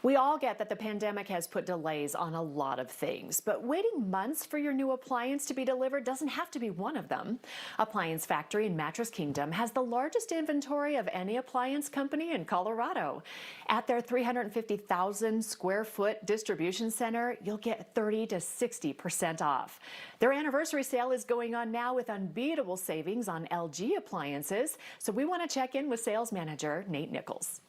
We all get that the pandemic has put delays on a lot of things, but waiting months for your new appliance to be delivered doesn't have to be one of them. Appliance Factory in Mattress Kingdom has the largest inventory of any appliance company in Colorado. At their 350,000 square foot distribution center, you'll get 30 to 60% off. Their anniversary sale is going on now with unbeatable savings on LG appliances, so we want to check in with sales manager Nate Nichols.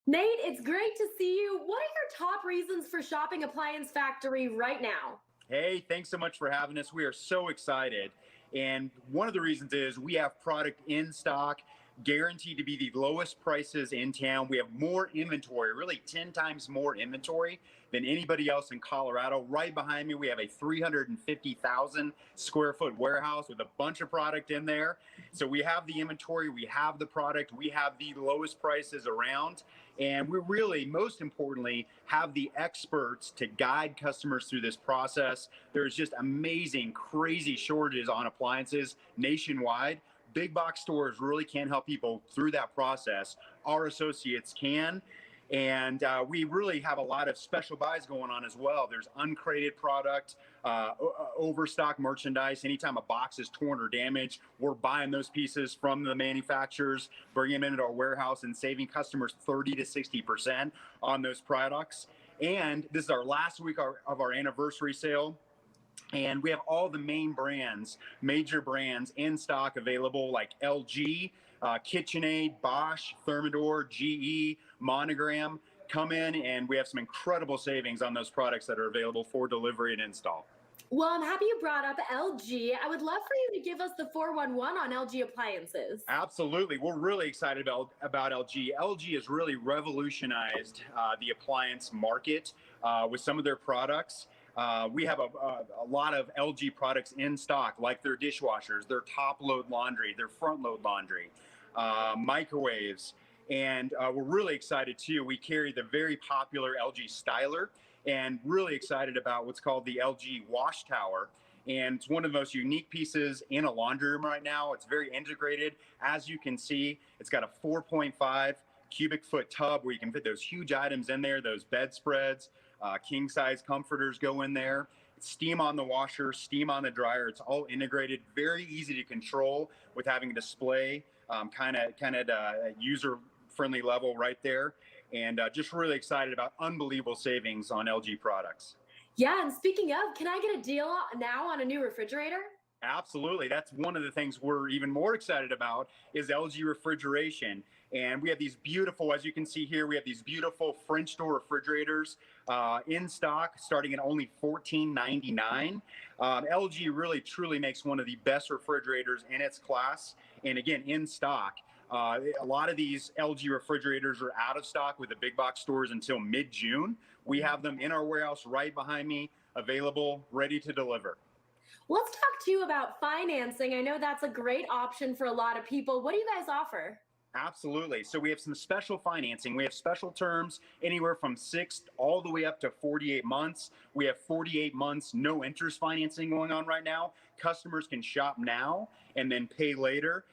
Nate, it's great to see you. What are your top reasons for shopping Appliance Factory right now? Hey, thanks so much for having us. We are so excited. And one of the reasons is we have product in stock, guaranteed to be the lowest prices in town. We have more inventory, really 10 times more inventory than anybody else in Colorado. Right behind me, we have a 350,000 square foot warehouse with a bunch of product in there. So we have the inventory, we have the product, we have the lowest prices around. And we really, most importantly, have the experts to guide customers through this process. There's just amazing, crazy shortages on appliances nationwide. Big box stores really can't help people through that process. Our associates can. And we really have a lot of special buys going on as well. There's uncrated product, overstock merchandise. Anytime a box is torn or damaged, we're buying those pieces from the manufacturers, bringing them into our warehouse and saving customers 30 to 60% on those products. And this is our last week of our anniversary sale. And we have all the main brands, major brands in stock available, like LG, KitchenAid, Bosch, Thermador, GE, Monogram. Come in and we have some incredible savings on those products that are available for delivery and install. Well, I'm happy you brought up LG. I would love for you to give us the 411 on LG appliances. Absolutely. We're really excited about LG. LG has really revolutionized the appliance market with some of their products. We have a lot of LG products in stock, like their dishwashers, their top load laundry, their front load laundry, microwaves. And we're really excited too. We carry the very popular LG Styler and really excited about what's called the LG Wash Tower. And it's one of the most unique pieces in a laundry room right now. It's very integrated. As you can see, it's got a 4.5 cubic foot tub where you can fit those huge items in there, those bedspreads, king size comforters go in there. Steam on the washer, steam on the dryer. It's all integrated, very easy to control with having a display, kind of user friendly level right there. And just really excited about unbelievable savings on LG products. Yeah, and speaking of, can I get a deal now on a new refrigerator? Absolutely. That's one of the things we're even more excited about is LG Refrigeration. And we have these beautiful, as you can see here, we have these beautiful French door refrigerators in stock starting at only $14.99. LG really truly makes one of the best refrigerators in its class. And again, in stock. A lot of these LG refrigerators are out of stock with the big box stores until mid-June. We have them in our warehouse right behind me, available, ready to deliver. Let's talk to you about financing. I know that's a great option for a lot of people. What do you guys offer? Absolutely. So we have some special financing. We have special terms anywhere from 6 all the way up to 48 months. We have 48 months no interest financing going on right now. Customers can shop now and then pay later.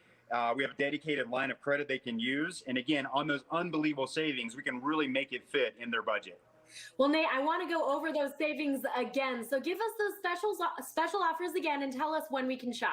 We have a dedicated line of credit they can use. And again, on those unbelievable savings, we can really make it fit in their budget. Well, Nate, I want to go over those savings again. So give us those special offers again and tell us when we can shop.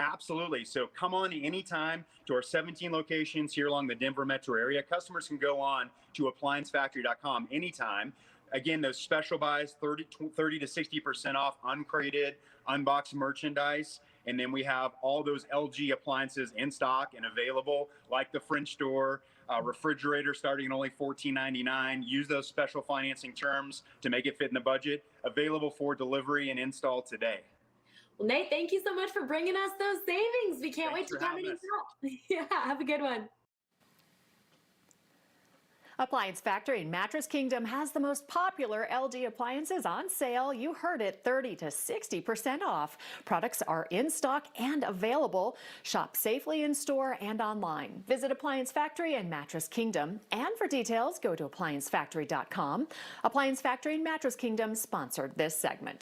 Absolutely. So come on anytime to our 17 locations here along the Denver metro area. Customers can go on to appliancefactory.com anytime. Again, those special buys, 30 to 60% off uncrated, unboxed merchandise. And then we have all those LG appliances in stock and available, like the French door, refrigerator starting at only $14.99. Use those special financing terms to make it fit in the budget. Available for delivery and install today. Well, Nate, thank you so much for bringing us those savings. We can't wait Thanks to for come having in and us. shop. Yeah, have a good one. Appliance Factory in Mattress Kingdom has the most popular LG appliances on sale. You heard it, 30 to 60% off. Products are in stock and available. Shop safely in store and online. Visit Appliance Factory in Mattress Kingdom. And for details, go to appliancefactory.com. Appliance Factory in Mattress Kingdom sponsored this segment.